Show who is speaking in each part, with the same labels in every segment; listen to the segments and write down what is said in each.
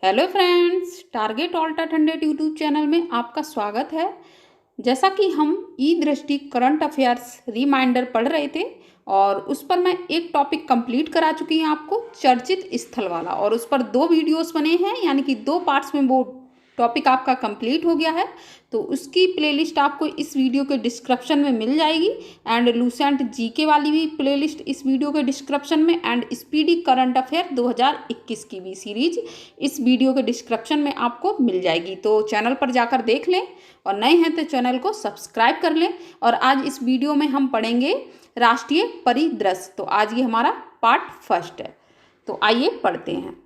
Speaker 1: Hello friends, target alt hundred YouTube channel में आपका स्वागत है। जैसा कि हम ई दृष्टि करंट अफेयर्स रिमाइंडर पढ़ रहे थे और उस पर मैं एक टॉपिक कंप्लीट करा चुकी हूँ आपको, चर्चित स्थल वाला, और उस पर 2 वीडियोस बने हैं, यानी कि 2 पार्ट्स में वो टॉपिक आपका कंप्लीट हो गया है। तो उसकी प्लेलिस्ट आपको इस वीडियो के डिस्क्रिप्शन में मिल जाएगी एंड लूसेंट जीके वाली भी प्लेलिस्ट इस वीडियो के डिस्क्रिप्शन में, एंड स्पीडी करंट अफेयर 2021 की भी सीरीज इस वीडियो के डिस्क्रिप्शन में आपको मिल जाएगी। तो चैनल पर जाकर देख लें और नए हैं तो चैनल को सब्सक्राइब कर लें। और आज इस वीडियो में हम पढ़ेंगे राष्ट्रीय परिदृश्य। तो आज ये हमारा पार्ट फर्स्ट है, तो आइए पढ़ते हैं।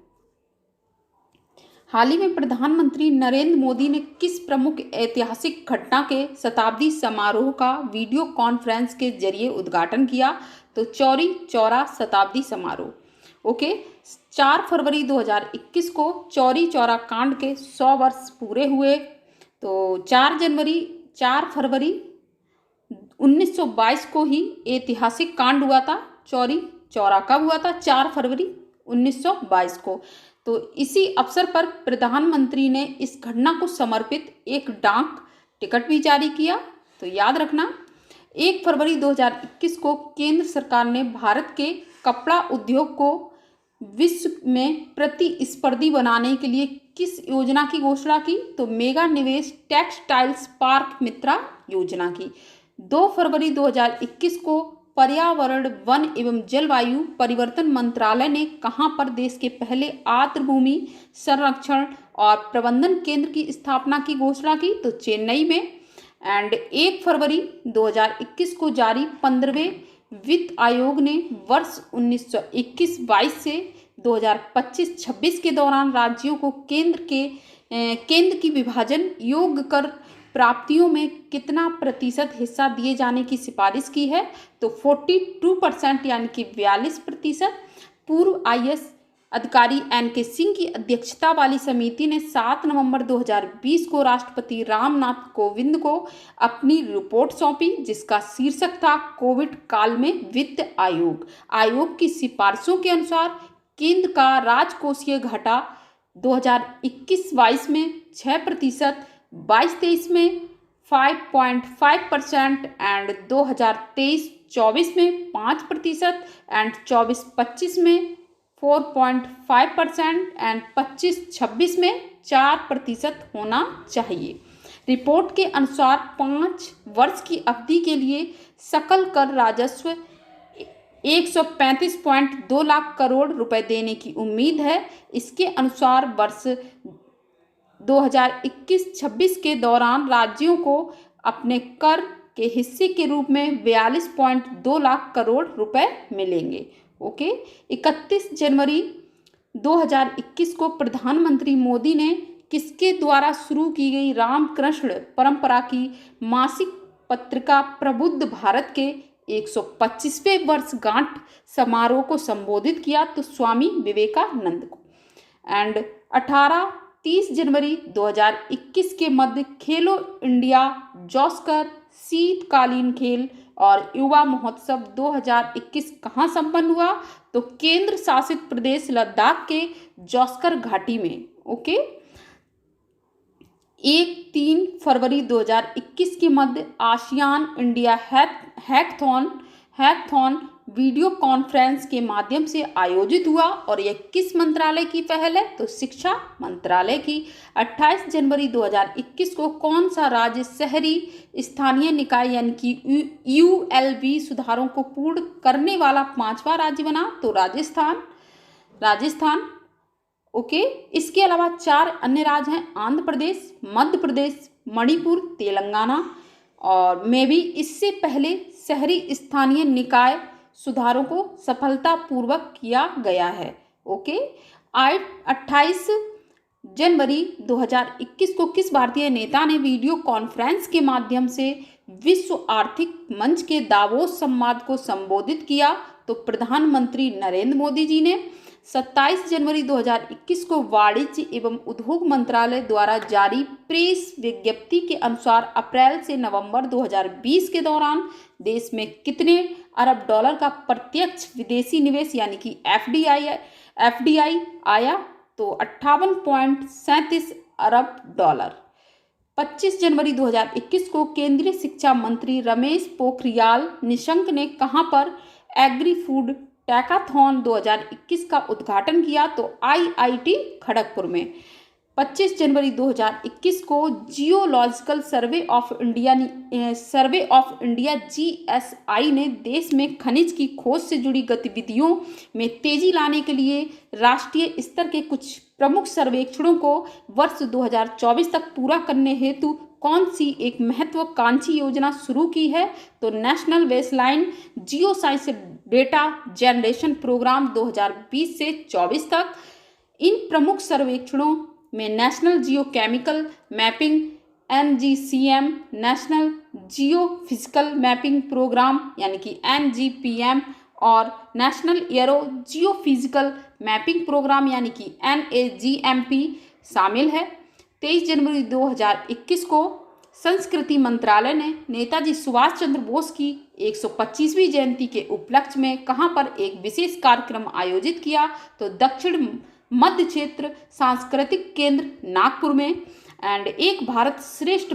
Speaker 1: हाल ही में प्रधानमंत्री नरेंद्र मोदी ने किस प्रमुख ऐतिहासिक घटना के शताब्दी समारोह का वीडियो कॉन्फ्रेंस के जरिए उद्घाटन किया? तो चौरी चौरा शताब्दी समारोह। ओके, 4 फरवरी 2021 को चौरी चौरा कांड के 100 वर्ष पूरे हुए। तो 4 फरवरी 1922 को ही ऐतिहासिक कांड हुआ था। चौरी चौरा कब हुआ था? 4 फरवरी 1922 को। तो इसी अवसर पर प्रधानमंत्री ने इस घटना को समर्पित एक डाक टिकट भी जारी किया। तो याद रखना, 1 फरवरी 2021 को केंद्र सरकार ने भारत के कपड़ा उद्योग को विश्व में प्रतिस्पर्धी बनाने के लिए किस योजना की घोषणा की? तो मेगा निवेश टेक्सटाइल्स पार्क मित्रा योजना की। 2 फरवरी 2021 को पर्यावरण, वन एवं जलवायु परिवर्तन मंत्रालय ने कहां पर देश के पहले आर्द्रभूमि संरक्षण और प्रबंधन केंद्र की स्थापना की घोषणा की? तो चेन्नई में। एंड 1 फरवरी 2021 को जारी 15वें वित्त आयोग ने वर्ष 1921-22 से 2025-26 के दौरान राज्यों को केंद्र की विभाजन योग्य कर प्राप्तियों में कितना प्रतिशत हिस्सा दिए जाने की सिफारिश की है? तो 42%, यानी कि 42%। पूर्व आईएएस अधिकारी एनके सिंह की अध्यक्षता वाली समिति ने 7 नवंबर 2020 को राष्ट्रपति रामनाथ कोविंद को अपनी रिपोर्ट सौंपी, जिसका शीर्षक था कोविड काल में वित्त आयोग। आयोग की सिफारिशों के अनुसार केंद्र का राजकोषीय घाटा 2021-22 में 6%, 22-23 में 5.5% एंड 2023-24 में 5% एंड 24-25 में 4.5% एंड 25-26 में 4% होना चाहिए। रिपोर्ट के अनुसार 5 वर्ष की अवधि के लिए सकल कर राजस्व 135.2 लाख करोड़ रुपए देने की उम्मीद है। इसके अनुसार वर्ष 2021-26 के दौरान राज्यों को अपने कर के हिस्से के रूप में 42.2 लाख करोड़ रुपए मिलेंगे। ओके, 31 जनवरी 2021 को प्रधानमंत्री मोदी ने किसके द्वारा शुरू की गई रामकृष्ण परंपरा की मासिक पत्रिका प्रबुद्ध भारत के 125वें वर्षगांठ समारोह को संबोधित किया? तो स्वामी विवेकानंद को। एंड 30 जनवरी 2021 के मध्य खेलो इंडिया जॉस्कर शीतकालीन खेल और युवा महोत्सव 2021 कहाँ संपन्न हुआ? तो केंद्र शासित प्रदेश लद्दाख के जॉस्कर घाटी में। ओके, 3 फरवरी 2021 के मध्य ASEAN India hackathon video conference के माध्यम से आयोजित हुआ और यह किस मंत्रालय की पहल है? तो शिक्षा मंत्रालय की। 28 जनवरी 2021 को कौन सा राज्य शहरी स्थानीय निकाय यानी कि यूएलबी सुधारों को पूर्ण करने वाला 5वां राज्य बना? तो राजस्थान। ओके, इसके अलावा 4 अन्य राज्य हैं, आंध्र प्रदेश, मध्य प्रदेश, मणिपुर, तेलंगाना। और में भी इससे पहले शहरी स्थानीय निकाय सुधारों को सफलतापूर्वक किया गया है। ओके, 28 जनवरी 2021 को किस भारतीय नेता ने वीडियो कॉन्फ्रेंस के माध्यम से विश्व आर्थिक मंच के दावोस संवाद को संबोधित किया? तो प्रधानमंत्री नरेंद्र मोदी जी ने। 27 जनवरी 2021 को वाणिज्य एवं उद्योग मंत्रालय द्वारा जारी प्रेस विज्ञप्ति के अनुसार अप्रैल से नवंबर 2020 के दौरान देश में कितने अरब डॉलर का प्रत्यक्ष विदेशी निवेश यानी कि एफडीआई आया? तो 58.37 अरब डॉलर। 25 जनवरी 2021 को केंद्रीय शिक्षा मंत्री रमेश पोखरियाल निशंक ने कहां पर एग्री फूड टैकाथॉन 2021 का उद्घाटन किया? तो IIT खड़गपुर में। 25 जनवरी 2021 को geological survey of India GSI ने देश में खनिज की खोज से जुड़ी गतिविधियों में तेजी लाने के लिए राष्ट्रीय स्तर के कुछ प्रमुख सर्वेक्षणों को वर्ष 2024 तक पूरा करने हेतु कौन सी एक महत्वाकांक्षी योजना शुरू की है? तो national baseline geo science data generation programme 2020 से 24 तक। इन प्रमुख सर्वेक्षणों में national geo chemical mapping NGCM, national geo physical mapping programme यानी कि NGPM और national aero geo physical mapping programme यानी कि NAGMP शामिल है। 23 जनवरी 2021 को संस्कृति मंत्रालय ने नेताजी सुभाष चंद्र बोस की 125वीं जयंती के उपलक्ष्य में कहां पर एक विशेष कार्यक्रम आयोजित किया? तो दक्षिण मध्य क्षेत्र सांस्कृतिक केंद्र नागपुर में। एंड एक भारत श्रेष्ठ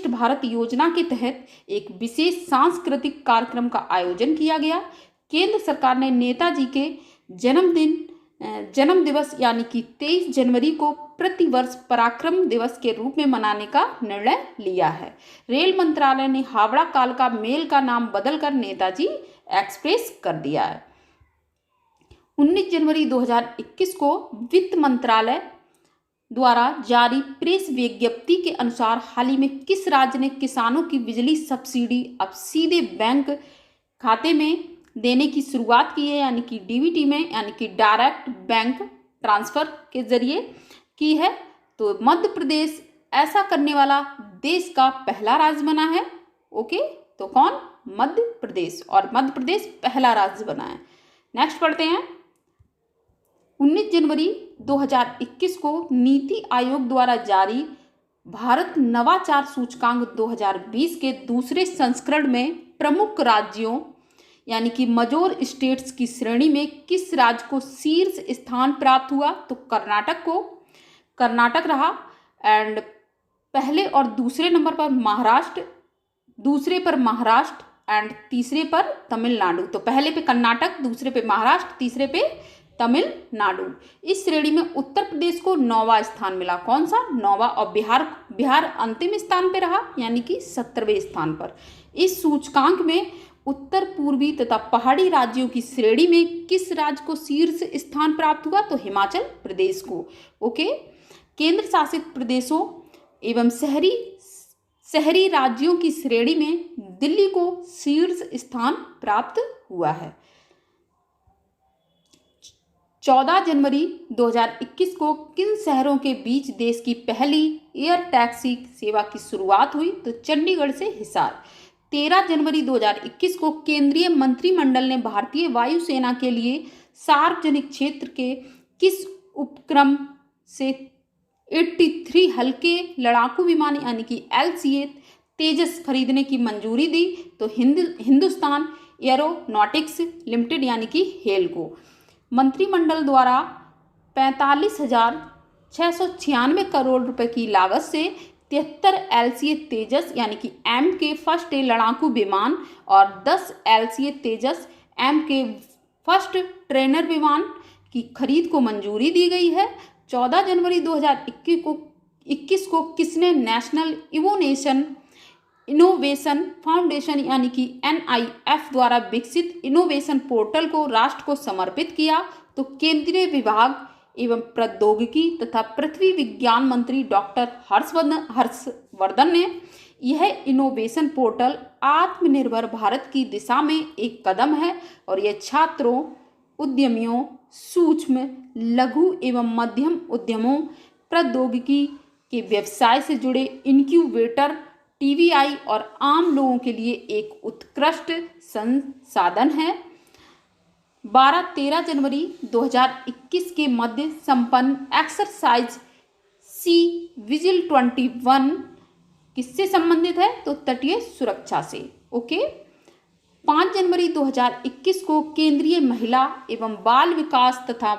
Speaker 1: भारत योजना के तहत एक विशेष सांस्कृतिक कार्यक्रम का आयोजन किया गया। केंद्र सरकार ने नेताजी के जन्म दिवस यानी कि 23 जनवरी को प्रतिवर्ष पराक्रम दिवस के रूप में मनाने का निर्णय लिया है। रेल मंत्रालय ने हावड़ा कालका मेल का नाम बदलकर नेताजी एक्सप्रेस कर दिया है। 19 जनवरी 2021 को वित्त मंत्रालय द्वारा जारी प्रेस विज्ञप्ति के अनुसार हाल ही में किस राज्य ने किसानों की बिजली सब्सिडी अब सीधे बैंक खाते में देने की शुरुआत की है? यानी कि DBT में यानी कि डायरेक्ट बैंक ट्रांसफर के जरिए की है। तो मध्य प्रदेश ऐसा करने वाला देश का पहला राज्य बना है। ओके, तो कौन? मध्य प्रदेश, और मध्य प्रदेश पहला राज्य बना है। नेक्स्ट पढ़ते हैं। 19 जनवरी 2021 को नीति आयोग द्वारा जारी भारत नवाचार सूचकांक 2020 के दूसरे संस्करण में प्रमुख राज्यों यानी कि मजोर स्टेट्स की श्रेणी में किस राज्य को शीर्ष स्थान प्राप्त हुआ? तो कर्नाटक रहा। एंड पहले और दूसरे नंबर पर महाराष्ट्र, दूसरे पर महाराष्ट्र एंड तीसरे पर तमिलनाडु। तो पहले पे कर्नाटक, दूसरे पे महाराष्ट्र, तीसरे पे तमिलनाडु। इस श्रेणी में उत्तर प्रदेश को 9वां स्थान मिला। कौन सा? 9वां। और बिहार अंतिम स्थान पे रहा यानी कि 17वें स्थान पर। इस सूचकांक में उत्तर पूर्वी तथा पहाड़ी राज्यों की श्रेणी में किस राज्य को शीर्ष स्थान प्राप्त हुआ? तो हिमाचल प्रदेश को। ओके, केंद्र शासित प्रदेशों एवं शहरी राज्यों की श्रेणी में दिल्ली को शीर्ष स्थान प्राप्त हुआ है। 14 जनवरी 2021 को किन शहरों के बीच देश की पहली एयर टैक्सी सेवा की शुरुआत हुई? तो चंडीगढ़ से हिसार। 13 जनवरी 2021 को केंद्रीय मंत्रिमंडल ने भारतीय वायुसेना के लिए सार्वजनिक क्षेत्र के किस उपक्रम से 83 हल्के लड़ाकू विमान यानी कि LCA तेजस खरीदने की मंजूरी दी? तो हिंदुस्तान एरोनॉटिक्स लिमिटेड यानी कि हेल को। मंत्रिमंडल द्वारा 45,696 करोड़ रुपए की लागत से 73 LCA तेजस यानी कि MK फर्स्ट लड़ाकू विमान और 10 LCA तेजस MK फर्स्ट ट्रेनर विमान की खरीद को मंजूरी दी गई है। 14 जनवरी 2021 को किसने नेशनल इनोवेशन फाउंडेशन यानी कि NIF द्वारा विकसित इनोवेशन पोर्टल को राष्ट्र को समर्पित किया? तो केंद्रीय विभाग एवं प्रौद्योगिकी तथा पृथ्वी विज्ञान मंत्री डॉक्टर हर्षवर्धन ने। यह इनोवेशन पोर्टल आत्मनिर्भर भारत की दिशा में एक कदम है और यह छात्रों, उद्यमियों, सूक्ष्म, लघु एवं मध्यम उद्यमों, प्रौद्योगिकी के व्यवसाय से जुड़े इनक्यूबेटर, TVI और आम लोगों के लिए एक उत्कृष्ट संसाधन है। 12-13 जनवरी 2021 के मध्य संपन्न एक्सरसाइज सी विजिल 21 किससे संबंधित है? तो तटीय सुरक्षा से। ओके, 5 जनवरी जनवरी 2021 को केंद्रीय महिला एवं बाल विकास तथा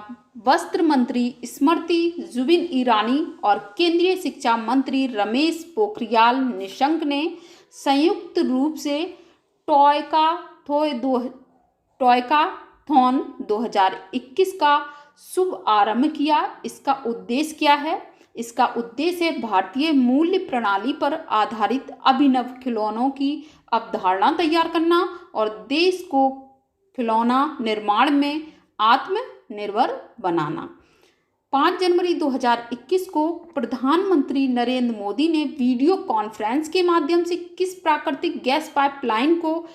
Speaker 1: वस्त्र मंत्री स्मृति जुबिन ईरानी और केंद्रीय शिक्षा मंत्री रमेश पोखरियाल निशंक ने संयुक्त रूप से टॉयकाथॉन 2021 का शुभ आरंभ किया। इसका उद्देश्य क्या है? इसका उद्देश्य भारतीय मूल्य प्रणाली पर आधारित अभिनव खिलौनों की अवधारणा तैयार करना और देश को खिलौना निर्माण में आत्मनिर्भर बनाना। 5 जनवरी 2021 को प्रधानमंत्री नरेंद्र मोदी ने वीडियो कॉन्फ्रेंस के माध्यम से किस प्राकृतिक गैस पाइपलाइन को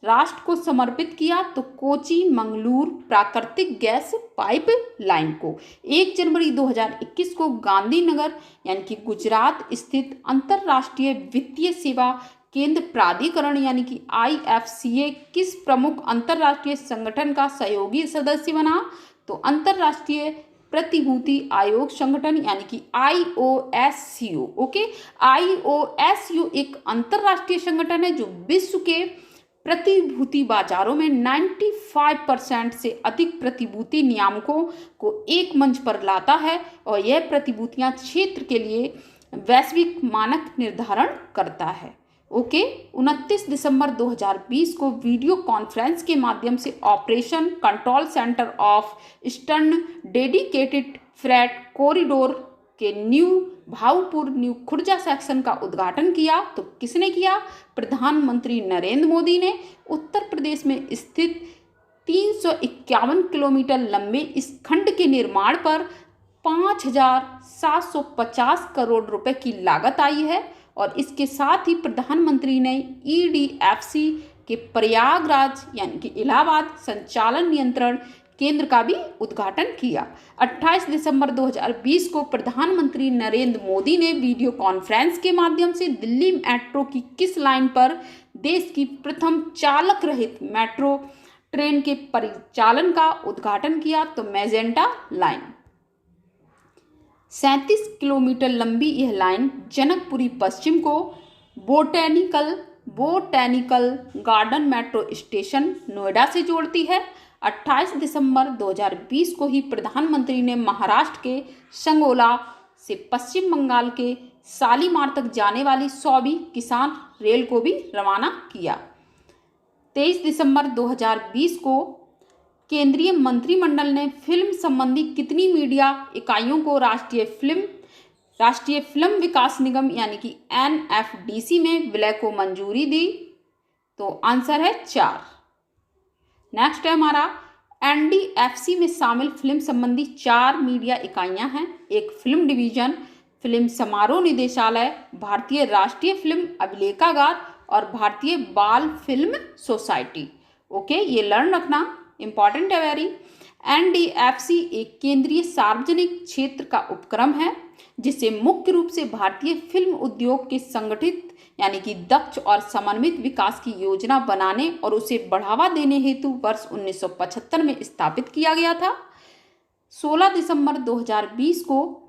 Speaker 1: राष्ट्र को समर्पित किया? तो कोची मंगलूर प्राकृतिक गैस पाइपलाइन को। 1 जनवरी 2021 को गांधीनगर यानी कि गुजरात स्थित अंतर्राष्ट्रीय वित्तीय सेवा केंद्र प्राधिकरण यानी कि IFCA किस प्रमुख अंतर्राष्ट्रीय संगठन का सहयोगी सदस्य बना? तो अंतर्राष्ट्रीय प्रतिभूति आयोग संगठन यानी कि IOSCO। ओके, IOSCO एक अंतर्राष्ट्रीय संगठन है जो विश्व के प्रतिभूति बाजारों में 95% से अधिक प्रतिभूति नियामकों को एक मंच पर लाता है और यह प्रतिभूतियां क्षेत्र के लिए वैश्विक मानक निर्धारण करता है। ओके, 29 दिसंबर 2020 को वीडियो कॉन्फ्रेंस के माध्यम से operation control centre of eastern dedicated freight corridor के new Bhaupur new Khurja section का उद्घाटन किया। तो किसने किया? प्रधानमंत्री नरेंद्र मोदी ने। उत्तर प्रदेश में स्थित 351 किलोमीटर लंबे इस खंड के निर्माण पर 5,750 करोड़ रुपए की लागत आई है और इसके साथ ही प्रधानमंत्री ने EDFC के प्रयागराज यानी कि इलाहाबाद संचालन नियंत्रण केंद्र का भी उद्घाटन किया। 28 दिसंबर 2020 को प्रधानमंत्री नरेंद्र मोदी ने वीडियो कॉन्फ्रेंस के माध्यम से दिल्ली मेट्रो की किस लाइन पर देश की प्रथम चालक रहित मेट्रो ट्रेन के परिचालन का उद्घाटन किया? तो मैजेंटा लाइन। 37 किलोमीटर लंबी यह लाइन जनकपुरी पश्चिम को botanical garden metro station Noida से जोड़ती है। 28 दिसंबर 2020 को ही प्रधानमंत्री ने महाराष्ट्र के संगोला से पश्चिम बंगाल के शालीमार तक जाने वाली 100वीं किसान रेल को भी रवाना किया। 23 दिसंबर 2020 को केंद्रीय मंत्रिमंडल ने फिल्म संबंधी कितनी मीडिया इकाइयों को राष्ट्रीय फिल्म विकास निगम यानी कि NFDC में विलय को मंजूरी दी? तो आंसर है 4। नेक्स्ट है हमारा NDFC में शामिल फिल्म संबंधी 4 मीडिया इकाइयां हैं। एक फिल्म डिवीजन, फिल्म समारोह निदेशालय, भारतीय राष्ट्रीय फिल्म अभिलेखागार और भारतीय बाल फिल्म सोसाइटी। ओके, ये लर्न रखना इंपॉर्टेंट है वेरी। NDFC एक केंद्रीय सार्वजनिक क्षेत्र का उपक्रम है जिसे मुख्य रूप से भारतीय फिल्म उद्योग के संगठित यानी कि दक्ष और समन्वित विकास की योजना बनाने और उसे बढ़ावा देने हेतु वर्ष 1975 में स्थापित किया गया था। 16 दिसंबर 2020 को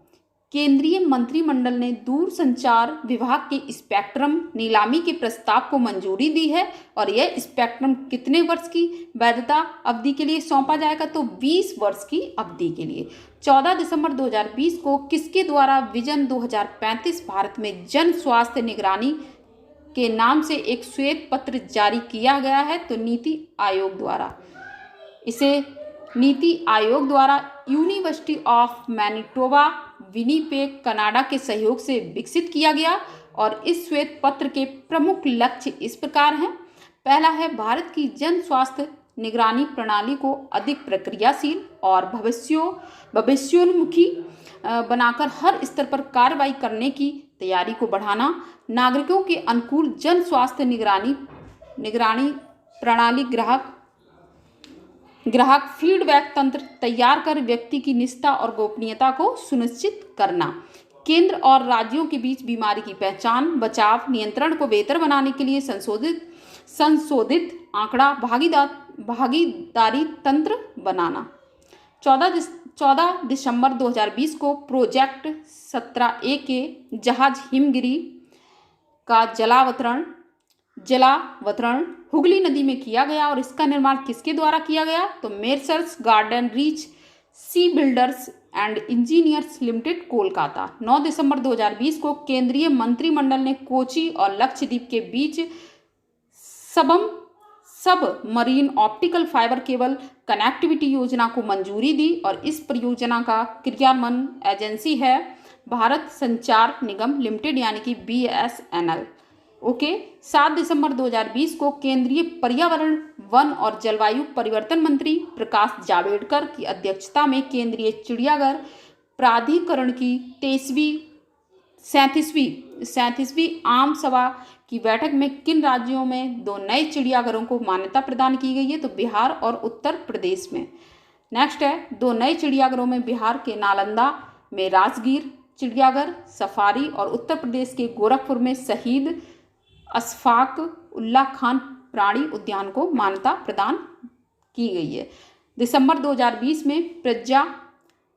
Speaker 1: केंद्रीय मंत्रिमंडल ने दूरसंचार विभाग के स्पेक्ट्रम नीलामी के प्रस्ताव को मंजूरी दी है और यह स्पेक्ट्रम कितने वर्ष की वैधता अवधि के लिए सौंपा जाएगा? तो 20 वर्ष की अवधि के लिए। 14 दिसंबर 2020 को किसके द्वारा विजन 2035 भारत में जन स्वास्थ्य निगरानी के नाम से एक श्वेत पत्र जारी किया गया है? तो नीति आयोग द्वारा। इसे नीति आयोग द्वारा university of Manitoba Winnipeg Canada के सहयोग से विकसित किया गया और इस श्वेत पत्र के प्रमुख लक्ष्य इस प्रकार हैं। पहला है भारत की जन स्वास्थ्य निगरानी प्रणाली को अधिक प्रक्रियाशील और भविष्योन्मुखी बनाकर हर स्तर पर कार्रवाई करने की तैयारी को बढ़ाना, नागरिकों के अनुकूल जन स्वास्थ्य निगरानी प्रणाली ग्राहक फीडबैक तंत्र तैयार कर व्यक्ति की निष्ठा और गोपनीयता को सुनिश्चित करना, केंद्र और राज्यों के बीच बीमारी की पहचान, बचाव, नियंत्रण को बेहतर बनाने के लिए संशोधित आंकड़ा भागीदारी तंत्र बनाना। 14 दिसंबर 2020 को प्रोजेक्ट 17A के जहाज हिमगिरी का जलावतरण जलावतरण हुगली नदी में किया गया और इसका निर्माण किसके द्वारा किया गया? तो Messrs Garden Reach Sea Builders and Engineers Limited Kolkata. 9 दिसंबर 2020 को केंद्रीय मंत्रिमंडल ने कोची और लक्षद्वीप के बीच सब marine optical fibre cable connectivity योजना को मंजूरी दी और इस परियोजना का क्रियान्वयन एजेंसी है भारत संचार निगम लिमिटेड यानी कि BSNL। ओके। 7 दिसंबर 2020 को केंद्रीय पर्यावरण वन और जलवायु परिवर्तन मंत्री प्रकाश जावड़ेकर की अध्यक्षता में केंद्रीय चिड़ियाघर प्राधिकरण की 37वीं आम सभा की बैठक में किन राज्यों में 2 नए चिड़ियाघरों को मान्यता प्रदान की गई है? तो बिहार और उत्तर प्रदेश में। नेक्स्ट है 2 नए चिड़ियाघरों में बिहार के नालंदा में राजगीर चिड़ियाघर सफारी और उत्तर प्रदेश के गोरखपुर में शहीद अशफाक उल्लाह खान प्राणी उद्यान को मान्यता प्रदान की गई है। दिसंबर 2020 में प्रज्ञा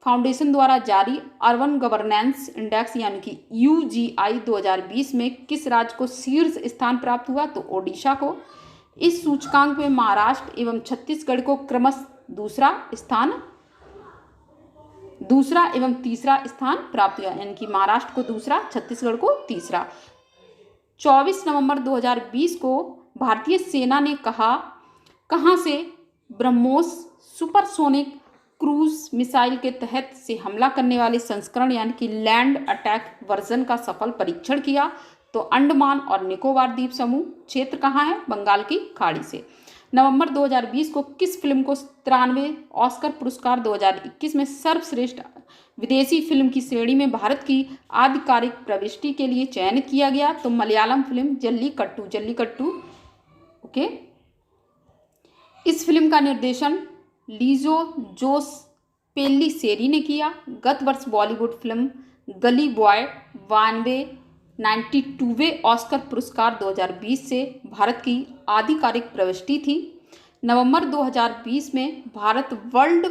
Speaker 1: फाउंडेशन द्वारा जारी अर्बन गवर्नेंस इंडेक्स यानी कि UGI 2020 में किस राज्य को शीर्ष स्थान प्राप्त हुआ? तो ओडिशा को। इस सूचकांक में महाराष्ट्र एवं छत्तीसगढ़ को क्रमशः दूसरा एवं तीसरा स्थान प्राप्त हुआ, यानी कि महाराष्ट्र को दूसरा, छत्तीसगढ़ को तीसरा। 24 नवंबर 2020 को भारतीय सेना ने कहां से ब्रह्मोस सुपरसोनिक क्रूज मिसाइल के तहत से हमला करने वाले संस्करण यानी कि लैंड अटैक वर्जन का सफल परीक्षण किया? तो अंडमान और निकोबार द्वीप समूह क्षेत्र कहाँ है? बंगाल की खाड़ी से। नवंबर 2020 को किस फिल्म को 93वें ऑस्कर पुरस्कार 2021 में सर्वश्रेष्ठ विदेशी फिल्म की श्रेणी में भारत की आधिकारिक प्रविष्टि के लिए चयनित किया गया? तो मलयालम फिल्म जल्लीकट्टू। ओके। इस फिल्म का निर्देशन लिजो जोस पेल्लिसेरी ने किया। गत वर्ष बॉलीवुड फिल्म गली बॉय 92वें ऑस्कर पुरस्कार 2020 से भारत की आधिकारिक प्रविष्टि थी। नवंबर 2020 में Bharat world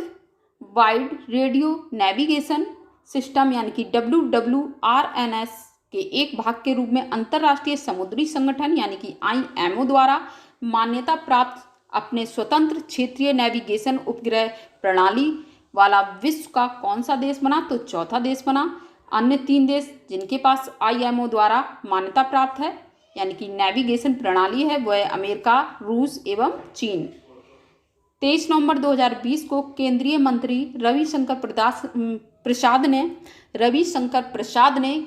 Speaker 1: wide radio navigation system यानी कि WWRNS के एक भाग के रूप में अंतर्राष्ट्रीय समुद्री संगठन यानी कि IMO द्वारा मान्यता प्राप्त अपने स्वतंत्र क्षेत्रीय नेविगेशन उपग्रह प्रणाली वाला विश्व का कौन सा देश बना? तो चौथा देश बना। अन्य 3 देश जिनके पास IMO द्वारा मान्यता प्राप्त है यानी कि नेविगेशन प्रणाली है वह है अमेरिका, रूस एवं चीन। 23 नवंबर 2020 को केंद्रीय मंत्री रविशंकर प्रसाद ने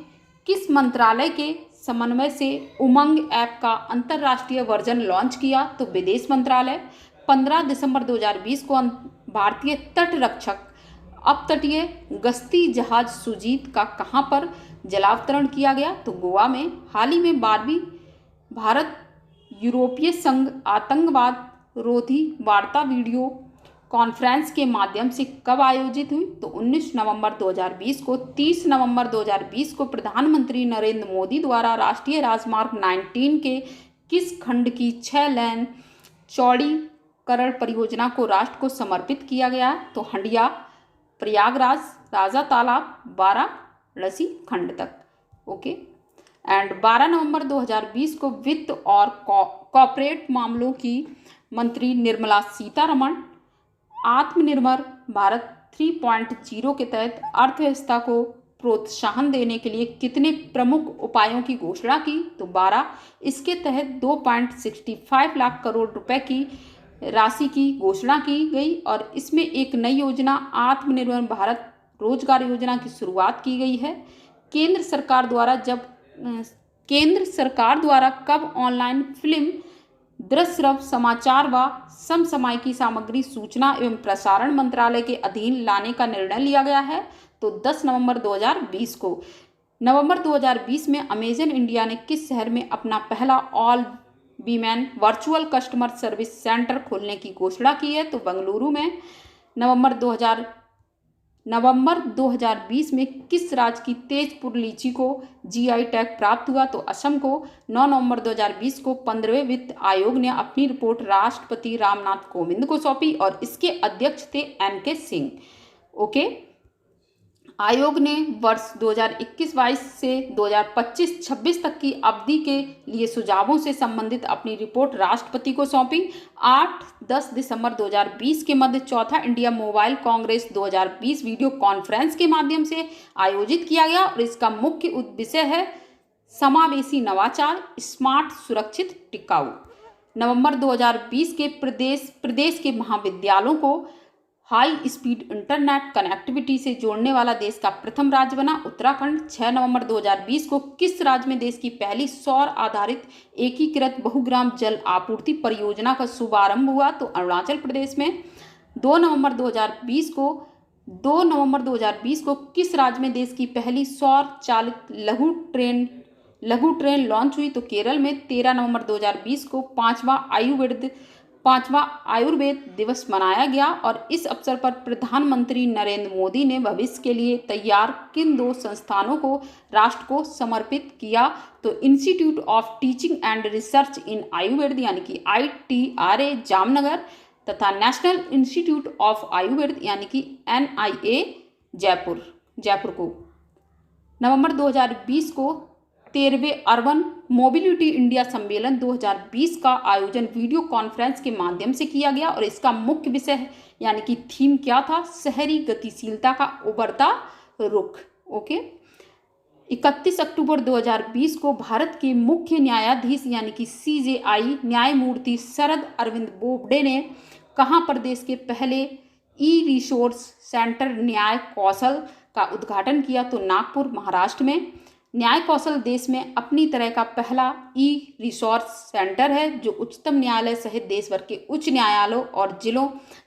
Speaker 1: किस मंत्रालय के समन्वय से उमंग ऐप का अंतर्राष्ट्रीय वर्जन लॉन्च किया? तो विदेश मंत्रालय। 15 दिसंबर 2020 को भारतीय तटरक्षक अपतटीय गश्ती जहाज सुजीत का कहां पर जलावतरण किया गया? तो गोवा में। हाल ही में 12वीं भारत यूरोपीय संघ आतंकवाद रोधी वार्ता वीडियो कॉन्फ्रेंस के माध्यम से कब आयोजित हुई? तो 19 नवंबर 2020 को। 30 नवंबर 2020 को प्रधानमंत्री नरेंद्र मोदी द्वारा राष्ट्रीय राजमार्ग 19 के किस खंड की 6 लेन चौड़ीकरण परियोजना को राष्ट्र को समर्पित किया गया? तो हंडिया प्रयागराज राजा तालाब वाराणसी खंड तक। ओके। एंड 12 नवंबर 2020 को वित्त और कॉर्पोरेट मामलों की मंत्री निर्मला सीतारमण आत्मनिर्भर भारत 3.0 के तहत अर्थव्यवस्था को प्रोत्साहन देने के लिए कितने प्रमुख उपायों की घोषणा की? तो 12। इसके तहत 2.65 लाख करोड़ रुपए की राशि की घोषणा की गई और इसमें एक नई योजना आत्मनिर्भर भारत रोजगार योजना की शुरुआत की गई है। केंद्र सरकार द्वारा कब ऑनलाइन फिल्म दृश्यश्रव्य समाचार व समसामयिकी सामग्री सूचना एवं प्रसारण मंत्रालय के अधीन लाने का निर्णय लिया गया है? तो 10 नवंबर 2020 को। नवंबर 2020 में अमेजन इंडिया ने किस शहर में अपना पहला all women virtual customer service centre खोलने की घोषणा की है? तो बेंगलुरु में। नवंबर 2020 में किस राज्य की तेजपुर लीची को GI टैग प्राप्त हुआ? तो असम को। 9 नवंबर 2020 को 15वें वित्त आयोग ने अपनी रिपोर्ट राष्ट्रपति रामनाथ कोविंद को सौंपी और इसके अध्यक्ष थे NK सिंह। ओके। आयोग ने वर्ष 2021-22 से 2025-26 तक की अवधि के लिए सुझावों से संबंधित अपनी रिपोर्ट राष्ट्रपति को सौंपी। 8-10 दिसंबर 2020 के मध्य चौथा India mobile Congress 2020 video conference के माध्यम से आयोजित किया गया और इसका मुख्य विषय है समावेशी नवाचार, स्मार्ट, सुरक्षित, टिकाऊ। नवंबर 2020 के प्रदेश के महाविद्यालयों को हाई स्पीड इंटरनेट कनेक्टिविटी से जोड़ने वाला देश का प्रथम राज्य बना उत्तराखंड। 6 नवंबर 2020 को किस राज्य में देश की पहली सौर आधारित एकीकृत बहुग्राम जल आपूर्ति परियोजना का शुभारंभ हुआ? तो अरुणाचल प्रदेश में। 2 नवंबर 2020 को किस राज्य में देश की पहली सौर चालित लघु ट्रेन लॉन्च हुई? तो केरल में। 13 नवंबर 2020 को पांचवा आयुर्वेद दिवस मनाया गया और इस अवसर पर प्रधानमंत्री नरेंद्र मोदी ने भविष्य के लिए तैयार किन 2 संस्थानों को राष्ट्र को समर्पित किया? तो institute of teaching and research इन आयुर्वेद यानी कि ITRA जामनगर तथा नेशनल इंस्टीट्यूट ऑफ आयुर्वेद यानी कि NIA जयपुर को। नवंबर 2020 को 13वें अर्बन मोबिलिटी इंडिया सम्मेलन 2020 का आयोजन वीडियो कॉन्फ्रेंस के माध्यम से किया गया और इसका मुख्य विषय यानी कि थीम क्या था? शहरी गतिशीलता का उभरता रुख। ओके। 31 अक्टूबर 2020 को भारत के मुख्य न्यायाधीश यानी कि CJI न्यायमूर्ति शरद अरविंद बोबडे ने कहाँ पर देश के पहले ई-रिसोर्स सेंटर न्याय कौशल का उद्घाटन किया? तो नागपुर महाराष्ट्र में। न्याय कौशल देश में अपनी तरह का पहला ई-रिसोर्स सेंटर है जो उच्चतम न्यायालय सहित देश भर के उच्च न्यायालयों और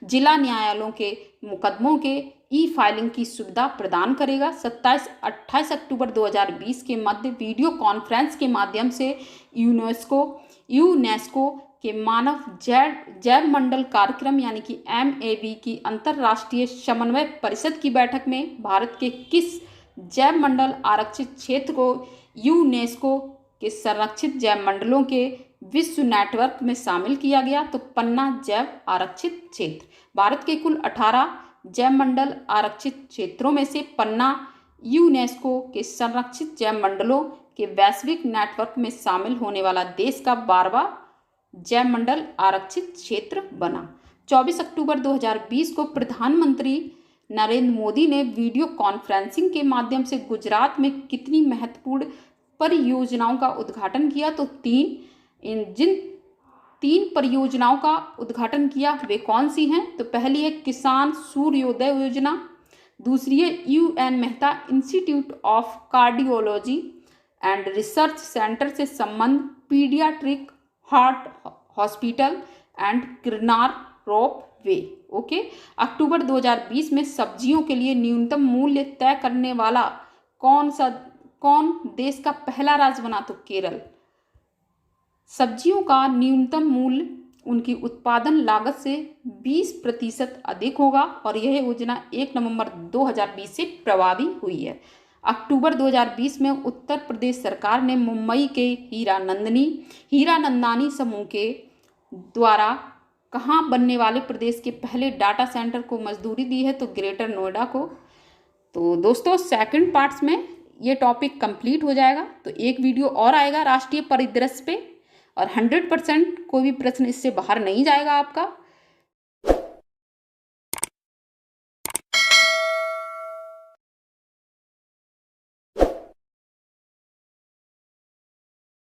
Speaker 1: जिला न्यायालयों के मुकदमों के ई-फाइलिंग की सुविधा प्रदान करेगा। 27-28 अक्टूबर 2020 के मध्य वीडियो कॉन्फ्रेंस के माध्यम से यूनेस्को के मानव जैव मंडल कार्यक्रम यानी कि MAB की अंतर्राष्ट्रीय समन्वय परिषद की बैठक में भारत के किस जैव मंडल आरक्षित क्षेत्र को यूनेस्को के संरक्षित जैव मंडलों के विश्व नेटवर्क में शामिल किया गया? तो पन्ना जैव आरक्षित क्षेत्र। भारत के कुल 18 जैव मंडल आरक्षित क्षेत्रों में से पन्ना यूनेस्को के संरक्षित जैव मंडलों के वैश्विक नेटवर्क में शामिल होने वाला देश का 12वां जैव मंडल आरक्षित क्षेत्र बना। 24 अक्टूबर 2020 को प्रधानमंत्री नरेंद्र मोदी ने वीडियो कॉन्फ्रेंसिंग के माध्यम से गुजरात में कितनी महत्वपूर्ण परियोजनाओं का उद्घाटन किया? तो 3। जिन 3 परियोजनाओं का उद्घाटन किया वे कौन सी हैं? तो पहली है किसान सूर्योदय योजना, दूसरी है UN Mehta Institute of Cardiology and Research Centre से संबंध Paediatric Heart Hospital and Girnar ropeway. Okay. अक्टूबर 2020 में सब्जियों के लिए न्यूनतम मूल्य तय करने वाला कौन देश का पहला राज्य बना? तो केरल। सब्जियों का न्यूनतम मूल्य उनकी उत्पादन लागत से 20% अधिक होगा और यह योजना 1 नवंबर 2020 से प्रभावी हुई है। अक्टूबर 2020 में उत्तर प्रदेश सरकार ने मुंबई के हीरानंदानी समूह के द्वारा कहाँ बनने वाले प्रदेश के पहले डाटा सेंटर को मंजूरी दी है? तो ग्रेटर नोएडा को। तो दोस्तों सेकंड पार्ट्स में ये टॉपिक कंप्लीट हो जाएगा। तो एक वीडियो और आएगा राष्ट्रीय परिदृश्य पे और 100% कोई भी प्रश्न इससे बाहर नहीं जाएगा आपका।